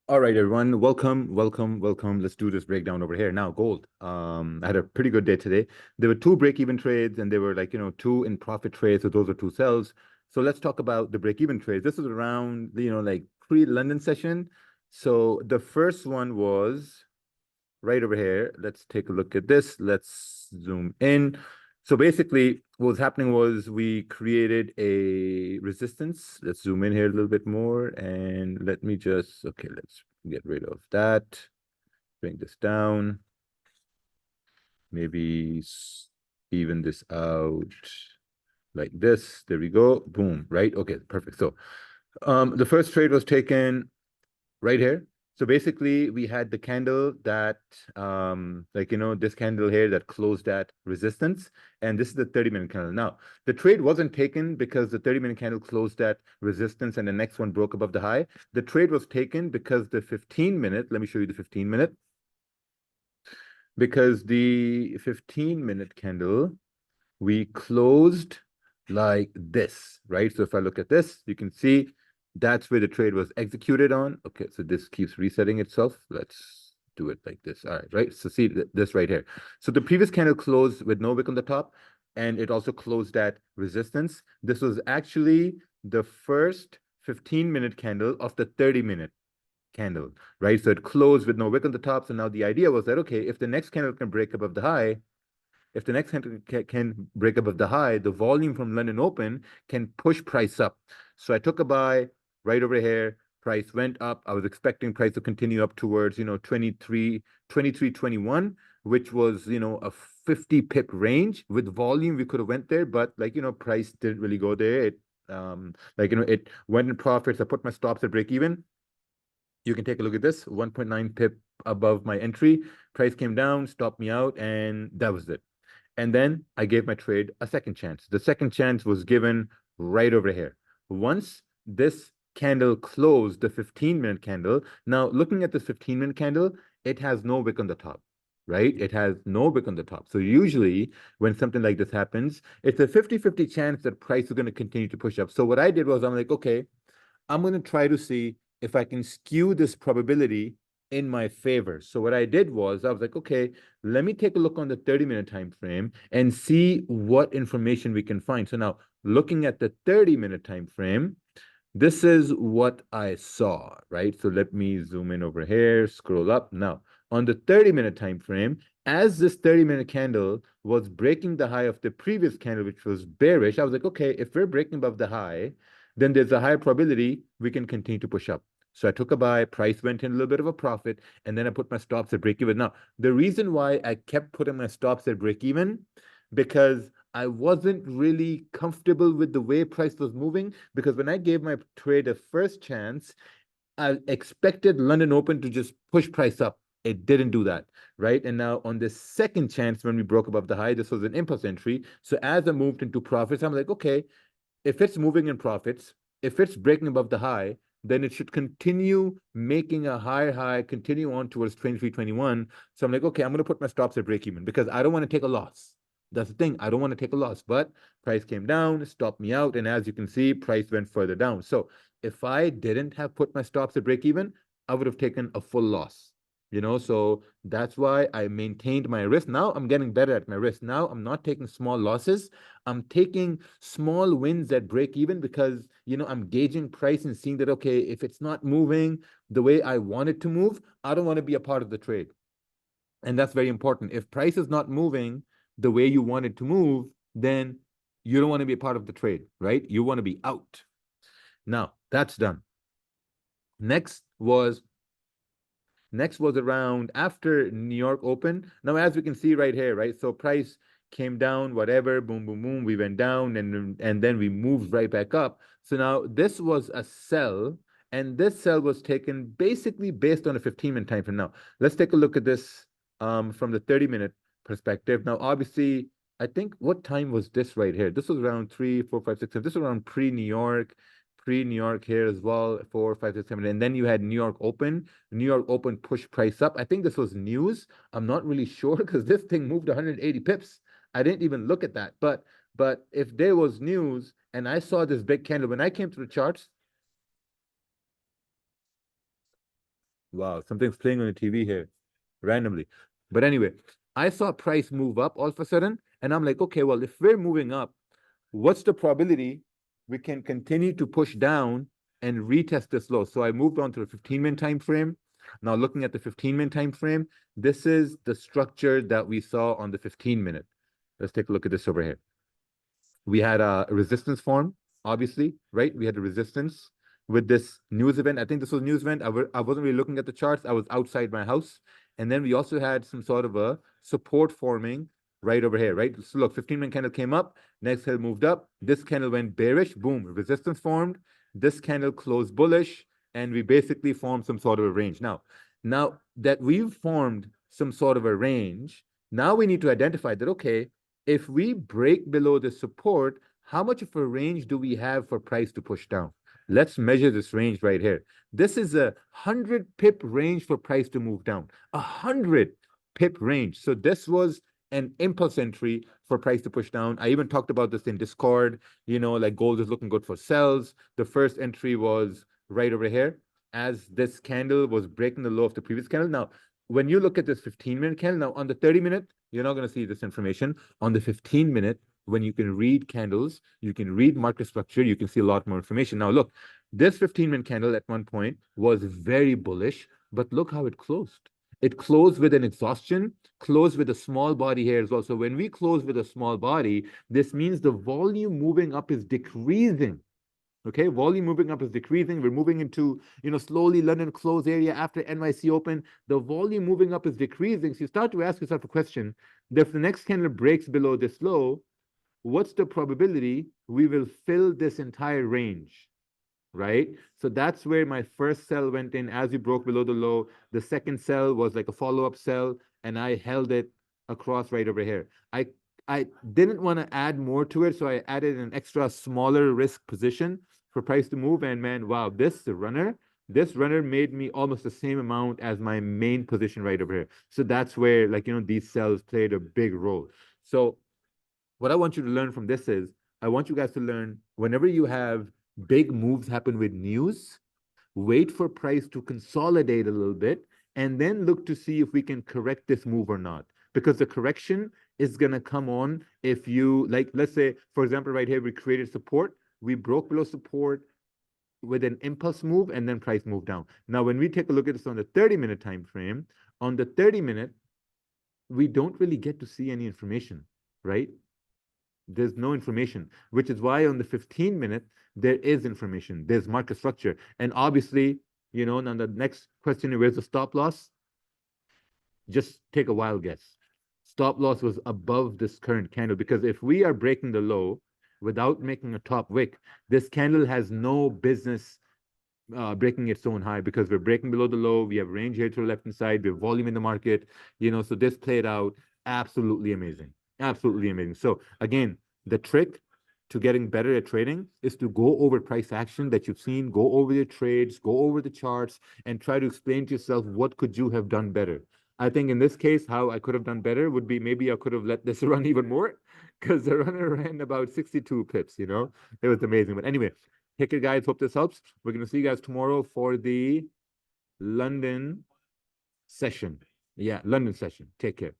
All right, everyone. Welcome, welcome, welcome. Let's do this breakdown over here. Now, gold. I had a pretty good day today. There were two break-even trades, and there were two in profit trades. So those are two sells. So let's talk about the break-even trades. This is around, like pre-London session. So the first one was right over here. Let's take a look at this. Let's zoom in. So basically, what was happening was we created a resistance. Let's zoom in here a little bit more. And let me just, okay, let's get rid of that. Bring this down. Maybe even this out like this. There we go. Boom, right? Okay, perfect. So the first trade was taken right here. So basically, we had the candle that, this candle here that closed at resistance. And this is the 30-minute candle. Now, the trade wasn't taken because the 30-minute candle closed at resistance and the next one broke above the high. The trade was taken because the 15-minute, let me show you the 15-minute, because the 15-minute candle, we closed like this, right? So if I look at this, you can see that's where the trade was executed on. Okay, so this keeps resetting itself. Let's do it like this. All right, right? So see this right here. So the previous candle closed with no wick on the top, and it also closed at resistance. This was actually the first 15-minute candle of the 30-minute candle, right? So it closed with no wick on the top. So now the idea was that, okay, if the next candle can break above the high, if the next candle can break above the high, the volume from London Open can push price up. So I took a buy right over here. Price went up. I was expecting price to continue up towards, 2321, which was, a 50 pip range. With volume, we could have went there, but price didn't really go there. It went in profits. I put my stops at break even. You can take a look at this, 1.9 pip above my entry. Price came down, stopped me out, and that was it. And then I gave my trade a second chance. The second chance was given right over here. Once this candle closed, the 15-minute candle, now looking at this 15-minute candle, it has no wick on the top, right? It has no wick on the top. So usually when something like this happens, it's a 50-50 chance that price is going to continue to push up. So what I did was I'm like, okay, I'm going to try to see if I can skew this probability in my favor. So what I did was I was like, okay, let me take a look on the 30-minute time frame and see what information we can find. So now looking at the 30-minute time frame, this is what I saw, right? So let me zoom in over here, scroll up. Now, on the 30-minute time frame, as this 30-minute candle was breaking the high of the previous candle, which was bearish, I was like, okay, if we're breaking above the high, then there's a higher probability we can continue to push up. So I took a buy, price went in a little bit of a profit, and then I put my stops at break even. Now, the reason why I kept putting my stops at break even, because I wasn't really comfortable with the way price was moving, because when I gave my trade a first chance, I expected London Open to just push price up. It didn't do that, right? And now on the second chance, when we broke above the high, this was an impulse entry. So as I moved into profits, I'm like, okay, if it's moving in profits, if it's breaking above the high, then it should continue making a higher high, continue on towards 2321. So I'm like, okay, I'm going to put my stops at break even because I don't want to take a loss. That's the thing. I don't want to take a loss, but price came down, stopped me out. And as you can see, price went further down. So if I didn't have put my stops at break even, I would have taken a full loss. So that's why I maintained my risk. Now I'm getting better at my risk. Now I'm not taking small losses. I'm taking small wins at break even because, I'm gauging price and seeing that, okay, if it's not moving the way I want it to move, I don't want to be a part of the trade. And that's very important. If price is not moving the way you want it to move, then you don't want to be a part of the trade, right? You want to be out. Now that's done. Next was around after New York Open. Now, as we can see right here, right? So price came down, whatever, boom, boom, boom. We went down and then we moved right back up. So now this was a sell, and this sell was taken basically based on a 15-minute time frame. Now, let's take a look at this from the 30-minute perspective. Now, obviously, I think what time was this right here? This was around 3, 4, 5, 6, 7. This was around pre-New York here as well, 4, 5, 6, 7. And then you had New York Open. New York Open push price up. I think this was news. I'm not really sure because this thing moved 180 pips. I didn't even look at that. But if there was news and I saw this big candle, when I came to the charts, Wow, something's playing on the TV here randomly. But anyway, I saw price move up all of a sudden, and I'm like, okay, well, if we're moving up, what's the probability we can continue to push down and retest this low? So I moved on to the 15-minute time frame. Now looking at the 15-minute time frame, this is the structure that we saw on the 15-minute. Let's take a look at this over here. We had a resistance form, obviously, right? We had a resistance with this news event. I think this was a news event. I wasn't really looking at the charts. I was outside my house. And then we also had some sort of a support forming right over here, right? So look, 15-minute candle came up, next candle moved up. This candle went bearish, boom, resistance formed. This candle closed bullish, and we basically formed some sort of a range. Now that we've formed some sort of a range, now we need to identify that, okay, if we break below the support, how much of a range do we have for price to push down? Let's measure this range right here. This is a 100 pip range for price to move down. 100 pip range. So this was an impulse entry for price to push down. I even talked about this in Discord, like gold is looking good for sells. The first entry was right over here as this candle was breaking the low of the previous candle. Now, when you look at this 15-minute candle, now on the 30-minute, you're not going to see this information. On the 15-minute, when you can read candles, you can read market structure, you can see a lot more information. Now, look, this 15-minute candle at one point was very bullish, but look how it closed. It closed with an exhaustion, closed with a small body here as well. So when we close with a small body, this means the volume moving up is decreasing. Okay, volume moving up is decreasing. We're moving into, slowly London close area after NYC open. The volume moving up is decreasing. So you start to ask yourself a question. If the next candle breaks below this low, what's the probability we will fill this entire range, right? So that's where my first sell went in as we broke below the low. The second sell was like a follow-up sell, and I held it across right over here. I didn't want to add more to it, so I added an extra smaller risk position for price to move. And man, wow, this runner made me almost the same amount as my main position right over here. So that's where, these sells played a big role. So what I want you to learn from this is, I want you guys to learn whenever you have big moves happen with news, wait for price to consolidate a little bit, and then look to see if we can correct this move or not. Because the correction is going to come on if you, let's say, for example, right here, we created support, we broke below support with an impulse move, and then price moved down. Now, when we take a look at this on the 30-minute time frame, on the 30-minute, we don't really get to see any information, right? There's no information, which is why on the 15-minute, there is information. There's market structure. And obviously, now the next question, where's the stop loss? Just take a wild guess. Stop loss was above this current candle, because if we are breaking the low without making a top wick, this candle has no business breaking its own high, because we're breaking below the low. We have range here to the left hand side. We have volume in the market, so this played out absolutely amazing. Absolutely amazing. So again, the trick to getting better at trading is to go over price action that you've seen, go over your trades, go over the charts, and try to explain to yourself, what could you have done better? I think in this case, how I could have done better would be, maybe I could have let this run even more, because the runner ran about 62 pips, it was amazing. But anyway, take it, guys. Hope this helps. We're going to see you guys tomorrow for the London session. Yeah, London session. Take care.